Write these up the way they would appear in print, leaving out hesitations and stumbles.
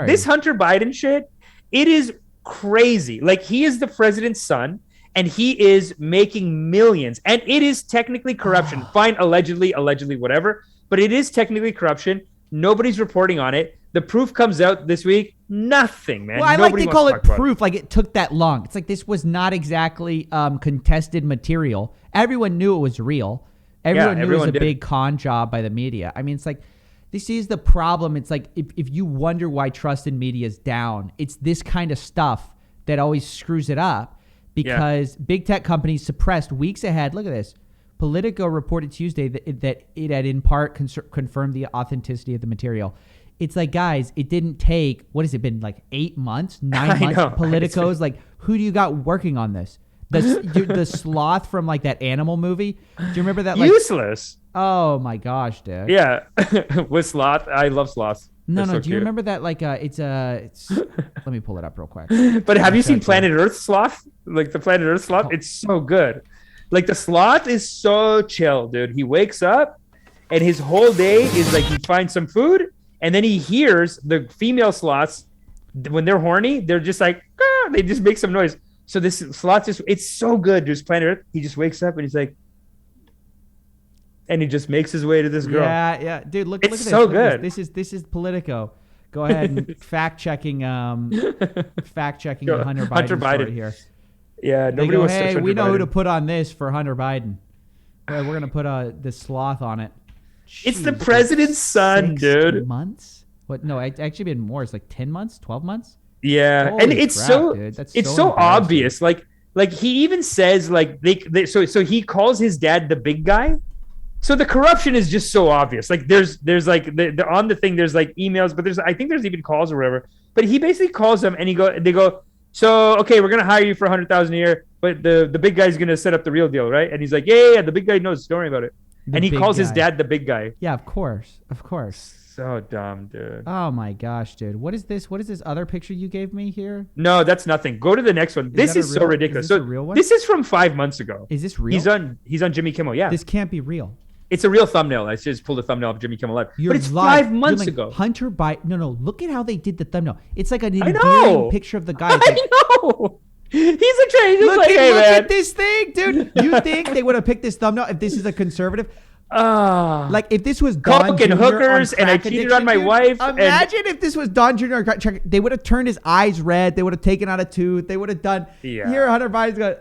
this Hunter Biden shit, it is crazy. Like, he is the president's son, and he is making millions, and it is technically corruption. Fine, allegedly, whatever, but it is technically corruption. Nobody's reporting on it. The proof comes out this week. Nothing, man. Well, I like to call it proof. Like, it took that long. It's like this was not exactly contested material. Everyone knew it was real. Everyone knew it was a big con job by the media. I mean, it's like, this is the problem. It's like, if you wonder why trust in media is down, it's this kind of stuff that always screws it up, because big tech companies suppressed weeks ahead. Look at this. Politico reported Tuesday that it had in part confirmed the authenticity of the material. It's like, guys, it didn't take, what has it been, like 8 months, 9 months? Politico's like, who do you got working on this? The sloth from like that animal movie. Do you remember that? Like, useless. Oh my gosh, dude. Yeah, with sloth. I love sloths. No. So do you remember that? Like, it's let me pull it up real quick. But have you seen Planet Earth sloth? Like the Planet Earth sloth? It's so good. Like, the sloth is so chill, dude. He wakes up, and his whole day is like, he finds some food, and then he hears the female sloths when they're horny. They're just like, ah, they just make some noise. So this sloth it's so good. Just Planet Earth. He just wakes up and he's like, and he just makes his way to this girl. Yeah, dude. Look at this. So good. This is Politico. Go ahead and fact checking Hunter Biden story here. Yeah, nobody wants to. Hey, we know who to put on this for Hunter Biden. We're gonna put the sloth on it. Jeez, it's the president's son, dude. Months? What? No, it's actually been more. It's like 10 months, 12 months. Yeah, Holy and it's crap, so dude. it's so obvious. Like he even says like so he calls his dad the big guy. So the corruption is just so obvious. Like there's like on the thing there's like emails, but I think there's even calls or whatever. But he basically calls them and they go, so okay, we're gonna hire you for $100,000 a year, but the big guy's gonna set up the real deal, right? And he's like, yeah, the big guy knows. Don't worry about it. And he calls his dad the big guy. Yeah, of course. So dumb, dude. Oh my gosh, dude. What is this? What is this other picture you gave me here? No, that's nothing. Go to the next one. This is so ridiculous. Is this a real one? This is from 5 months ago. Is this real? He's on Jimmy Kimmel. Yeah. This can't be real. It's a real thumbnail. I just pulled a thumbnail of Jimmy Kimmel Live. But it's live. 5 months ago. Hunter Biden. No. Look at how they did the thumbnail. It's like an endearing picture of the guy. I know. He's a train. Look at this thing, dude. You think they would have picked this thumbnail if this is a conservative? Like if this was Don Coke and hookers, and I cheated on my wife. Imagine if this was Don Jr. They would have turned his eyes red. They would have taken out a tooth. They would have done. Yeah. Here, Hunter Biden's going,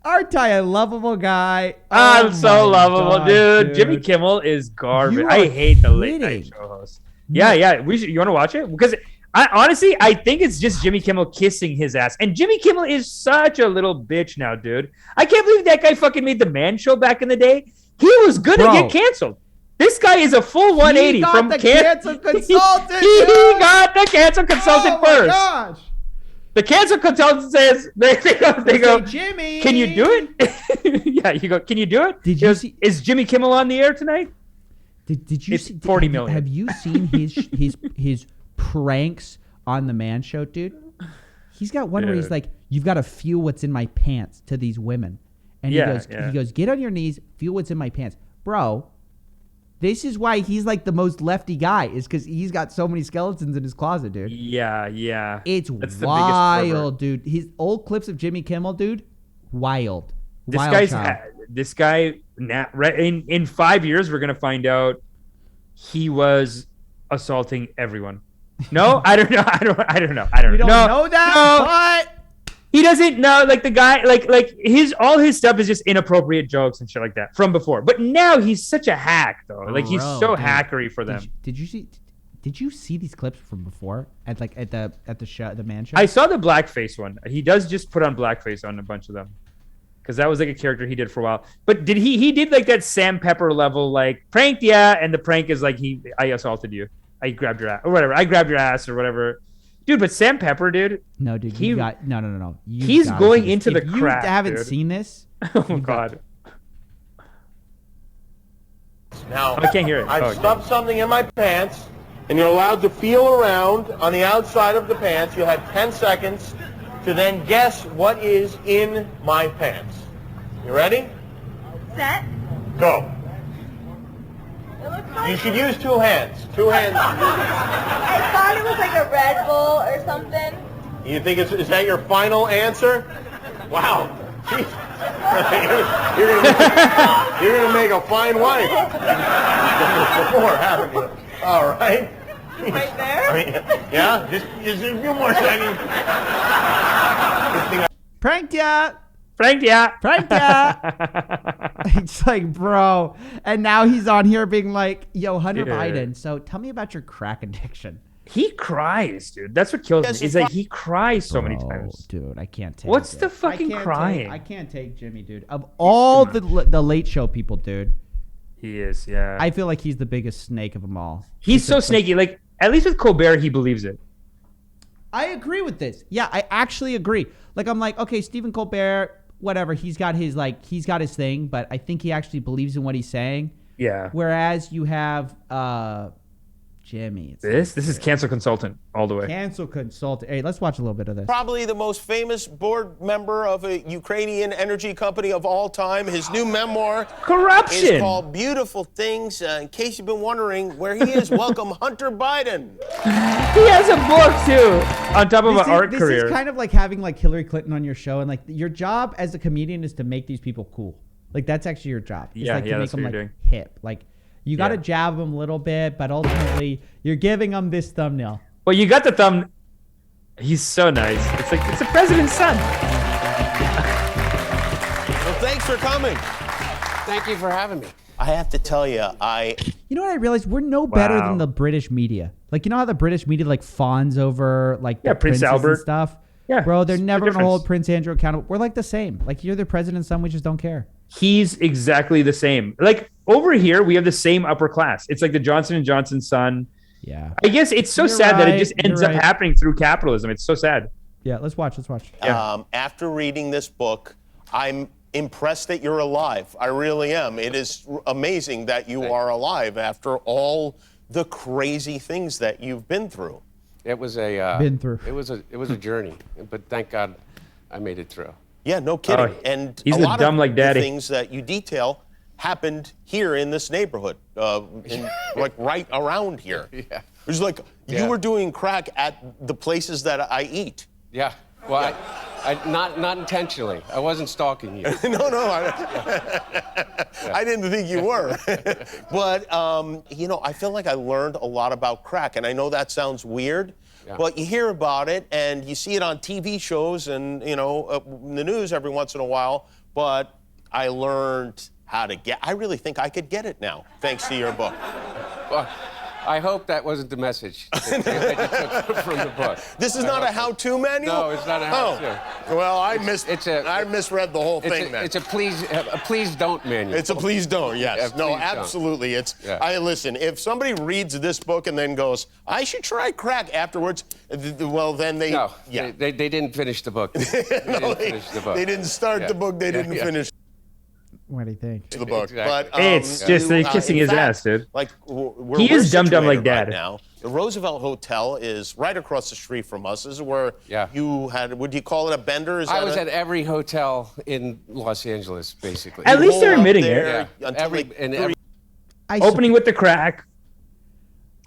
aren't I a lovable guy? I'm so lovable, dude. Jimmy Kimmel is garbage. I hate the late night show host. Yeah. You want to watch it? Because I think it's just Jimmy Kimmel kissing his ass. And Jimmy Kimmel is such a little bitch now, dude. I can't believe that guy fucking made the Man Show back in the day. He was going to get canceled. This guy is a full 180 from cancel consultant. He got the cancel consultant first. Gosh. The cancel consultant says they go, Jimmy, can you do it? Yeah, you go, can you do it? Did you see? Is Jimmy Kimmel on the air tonight? Did you see 40 million? Have you seen his pranks on the Man Show, dude? He's got one where he's like, "You've got to feel what's in my pants" to these women, and he goes, "Get on your knees, feel what's in my pants, bro." This is why he's like the most lefty guy, is because he's got so many skeletons in his closet, dude. Yeah. It's wild, dude. His old clips of Jimmy Kimmel, dude, wild. This guy, in 5 years, we're going to find out he was assaulting everyone. No, I don't know. I don't know. We don't know that, but he doesn't know. Like the guy, like all his stuff is just inappropriate jokes and shit like that from before. But now he's such a hack, though. Like he's so hackery for them. Did you see these clips from before at the show, the Man Show? I saw the blackface one. He does just put on blackface on a bunch of them, because that was like a character he did for a while. But did he did like that Sam Pepper level, like pranked, and the prank is like I assaulted you. I grabbed your ass or whatever. I grabbed your ass or whatever. Dude, but Sam Pepper, dude. No, dude. No. He's going into the crap. You haven't seen this? Oh, God. Now, I can't hear it. I've stuffed something in my pants, and you're allowed to feel around on the outside of the pants. You have 10 seconds to then guess what is in my pants. You ready? Set. Go. You should use two hands. Two hands. You think is that your final answer? Wow. Jeez. You're gonna make a fine wife. Before, haven't you? All right. Right there? I mean, yeah, just a few more seconds. Pranked ya! Pranked ya! Pranked ya! It's like, bro. And now he's on here being like, yo, Hunter Biden, so tell me about your crack addiction. He cries, dude. That's what kills me. Is that he cries so many times. Dude, I can't take What's it. the fucking crying? I can't take Jimmy, dude. Of all the Late Show people, dude. He is, yeah. I feel like he's the biggest snake of them all. He's so snaky. Like, at least with Colbert, he believes it. I agree with this. Yeah, I actually agree. Like, I'm like, okay, Stephen Colbert, whatever. He's got his thing, but I think he actually believes in what he's saying. Yeah. Whereas you have Jimmy. This is cancel consultant all the way. Cancel consultant. Hey, let's watch a little bit of this. Probably the most famous board member of a Ukrainian energy company of all time. His new memoir Corruption is called Beautiful Things. In case you've been wondering where he is, welcome Hunter Biden. He has a book too, on top of an art career. This is kind of like having like Hillary Clinton on your show, and like your job as a comedian is to make these people cool. Like that's actually your job. It's like to make them like hip. Like you got to jab them a little bit, but ultimately you're giving them this thumbnail. Well, you got the thumb. He's so nice. It's like it's the president's son. Well, thanks for coming. Thank you for having me. I have to tell you, You know what I realized? We're no better than the British media. Like, you know how the British media like fawns over like the Prince Albert and stuff? Yeah, bro, they're never going to hold Prince Andrew accountable. We're like the same. Like, you're the president's son. We just don't care. He's exactly the same. Like over here, we have the same upper class. It's like the Johnson & Johnson son. Yeah. I guess it's so sad that it just ends up happening through capitalism. It's so sad. Yeah, let's watch. Yeah. After reading this book, I'm impressed that you're alive. I really am. It is amazing that you are alive after all the crazy things that you've been through. It was a It was a journey, but thank God I made it through. Yeah, no kidding. And he's a lot dumb of like daddy. the things that you detail happened here in this neighborhood, like right around here. Yeah. It was like you were doing crack at the places that I eat. Yeah. Well, I not intentionally. I wasn't stalking you. No, I didn't think you were. But, I feel like I learned a lot about crack. And I know that sounds weird, but you hear about it and you see it on TV shows and, in the news every once in a while. But I learned how to I really think I could get it now, thanks to your book. Well, I hope that wasn't the message that you took from the book. This is not a how-to manual? No, it's not a how-to. Oh. Well, I misread the whole thing then. It's a please don't manual. It's a please don't, yes. Yeah, no, don't. absolutely. Listen, if somebody reads this book and then goes, I should try crack afterwards, well, then they... No, they didn't finish the book. They didn't start the book, they didn't finish what do you think? the book. Exactly. But it's just kissing his ass, dude. Like he is dumb like dad. Right now. The Roosevelt Hotel is right across the street from us. This is where you had. Would you call it a bender? I was at every hotel in Los Angeles, basically. At least they're admitting it. Opening with the crack.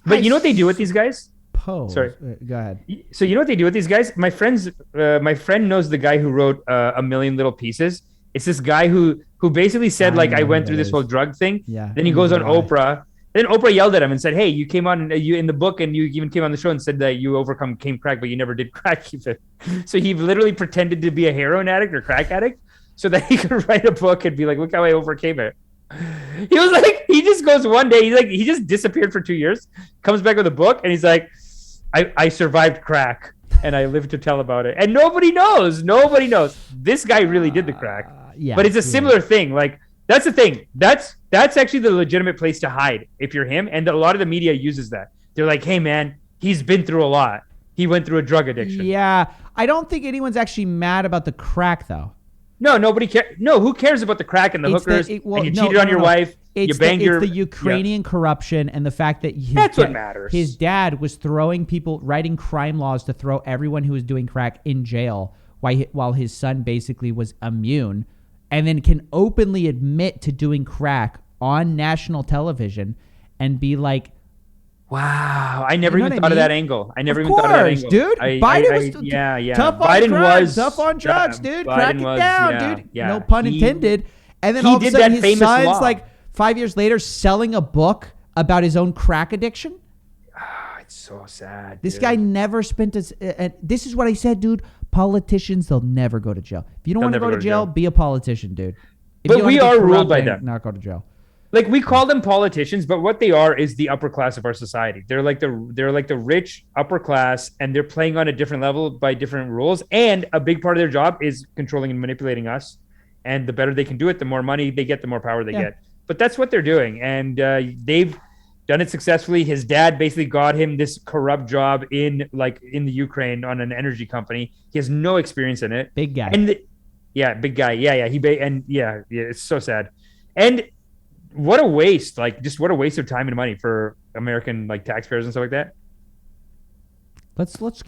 But you know what they do with these guys? Sorry. Go ahead. So you know what they do with these guys? My friend knows the guy who wrote A Million Little Pieces. It's this guy who basically said, I went through this whole drug thing. Yeah. Then he goes on Oprah. Then Oprah yelled at him and said, hey, you came on you in the book and you even came on the show and said that you overcame crack, but you never did crack. So he literally pretended to be a heroin addict or crack addict so that he could write a book and be like, look how I overcame it. He was like, he just goes one day, he just disappeared for 2 years, comes back with a book and he's like, I survived crack and I lived to tell about it. And nobody knows. This guy really did the crack. But it's a similar thing. Like, that's the thing. That's actually the legitimate place to hide if you're him. And a lot of the media uses that. They're like, hey, man, he's been through a lot. He went through a drug addiction. Yeah. I don't think anyone's actually mad about the crack, though. No, nobody cares. No, who cares about the crack and the hookers? And you cheated on your wife. You banged your... It's the Ukrainian corruption and the fact that that's what matters. His dad was throwing people, writing crime laws to throw everyone who was doing crack in jail while his son basically was immune, and then can openly admit to doing crack on national television and be like, Wow, I never even thought of that angle. I never even thought of that angle, dude. Biden was tough on Biden crime, was tough on drugs, dude. Crack it down, dude. Yeah. No pun intended. And then all of a sudden, his son's law. like 5 years later selling a book about his own crack addiction. It's so sad. This guy never spent his. This is what I said, dude. Politicians, they'll never go to jail. If you don't want to go to jail, be a politician, dude. But we are ruled by them. Not go to jail. Like we call them politicians, but what they are is the upper class of our society. They're like the rich upper class, and they're playing on a different level by different rules. And a big part of their job is controlling and manipulating us. And the better they can do it, the more money they get, the more power they get. But that's what they're doing, and they've done it successfully. His dad basically got him this corrupt job in the Ukraine on an energy company. He has no experience in it. Big guy. And big guy. Yeah. It's so sad. And what a waste! Just what a waste of time and money for American taxpayers and stuff like that. Let's watch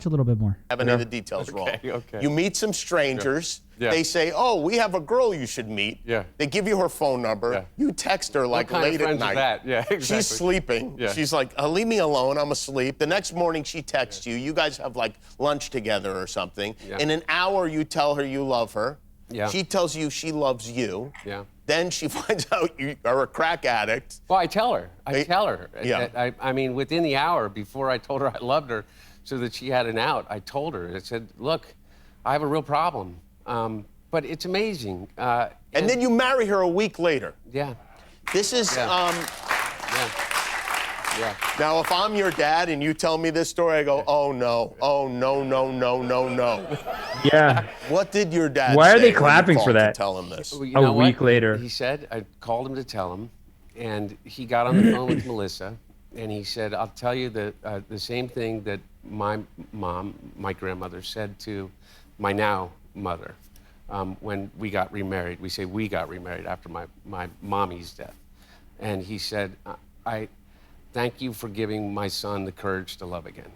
a little bit more. Have any of the details wrong. Okay. You meet some strangers. Yeah. They say, "Oh, we have a girl you should meet." Yeah. They give you her phone number. Yeah. You text her What kind late of friends at night. are that? Yeah, exactly. She's sleeping. Yeah. She's like, "Leave me alone. I'm asleep." The next morning she texts you. You guys have lunch together or something. Yeah. In an hour you tell her you love her. Yeah. She tells you she loves you. Yeah. Then she finds out you are a crack addict. Well, I tell her. Yeah. I mean, within the hour before I told her I loved her, so that she had an out, I told her. I said, "Look, I have a real problem." But it's amazing. And then you marry her a week later. Yeah. This is. Yeah. Now, if I'm your dad and you tell me this story, I go, "Oh no, oh no, no, no, no, no." Yeah. What did your dad Why are say they when you clapping for called that? to tell him this? Well, you A know week what? later. He said, I called him to tell him, and he got on the phone with Melissa, and he said, "I'll tell you the same thing that my mom, my grandmother, said to my now mother when we got remarried." We say we got remarried after my mommy's death. And he said, "I thank you for giving my son the courage to love again."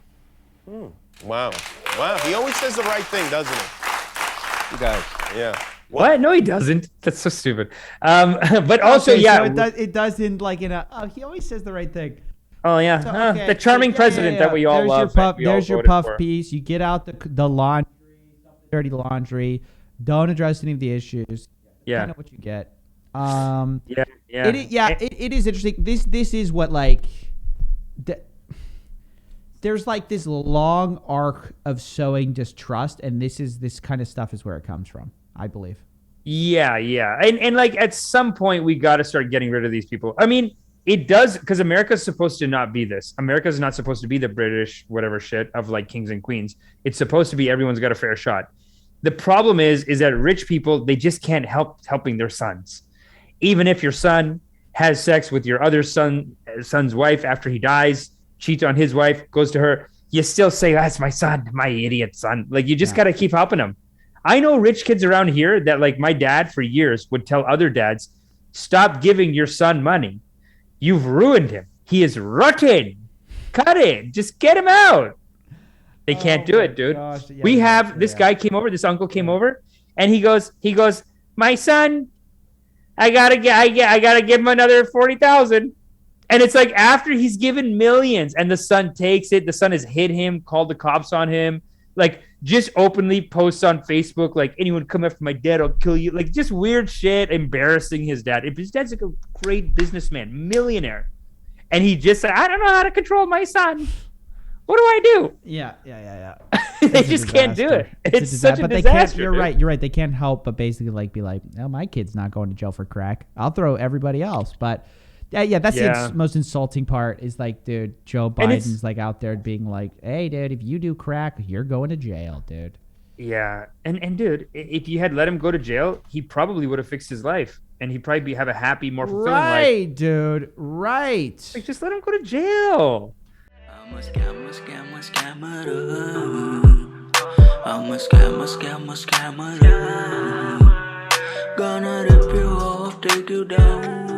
Wow. Wow. He always says the right thing, doesn't he? He does. Yeah. What? No, he doesn't. That's so stupid. But also, Okay, yeah. so it does in he always says the right thing. Oh yeah. So, The charming president that we all love. There's your puff piece. You get out the laundry, dirty laundry. Don't address any of the issues. Yeah. Kind of what you get. Yeah. It is interesting. This is what there's this long arc of sowing distrust, and this kind of stuff is where it comes from, I believe. Yeah. And at some point we got to start getting rid of these people. I mean, it does, because America's supposed to not be this. America's not supposed to be the British whatever shit of kings and queens. It's supposed to be everyone's got a fair shot. The problem is that rich people, they just can't help helping their sons. Even if your son has sex with your other son's wife after he dies, cheats on his wife, goes to her, you still say, "That's my son, my idiot son." You just got to keep helping him. I know rich kids around here that my dad for years would tell other dads, "Stop giving your son money. You've ruined him. He is rotten. Cut it. Just get him out." They can't do it, dude. Yeah, this guy came over, this uncle came over, and he goes, "My son, I gotta give him another 40,000. And it's after he's given millions, and the son takes it. The son has hit him, called the cops on him, just openly posts on Facebook, "Anyone come after my dad, I'll kill you." Just weird shit, embarrassing his dad. If his dad's a great businessman, millionaire, and he just said, "I don't know how to control my son. What do I do?" Yeah. They just can't do it. It's such a disaster. You're right. They can't help but basically be like, "Oh, my kid's not going to jail for crack. I'll throw everybody else." But that's the most insulting part is dude, Joe Biden's out there being like, "Hey, dude, if you do crack, you're going to jail, dude." Yeah. And dude, if you had let him go to jail, he probably would have fixed his life, and he'd probably have a happy, more fulfilling life. Right, dude. Right. Just let him go to jail. I'm a scammer. Gonna rip you off, take you down.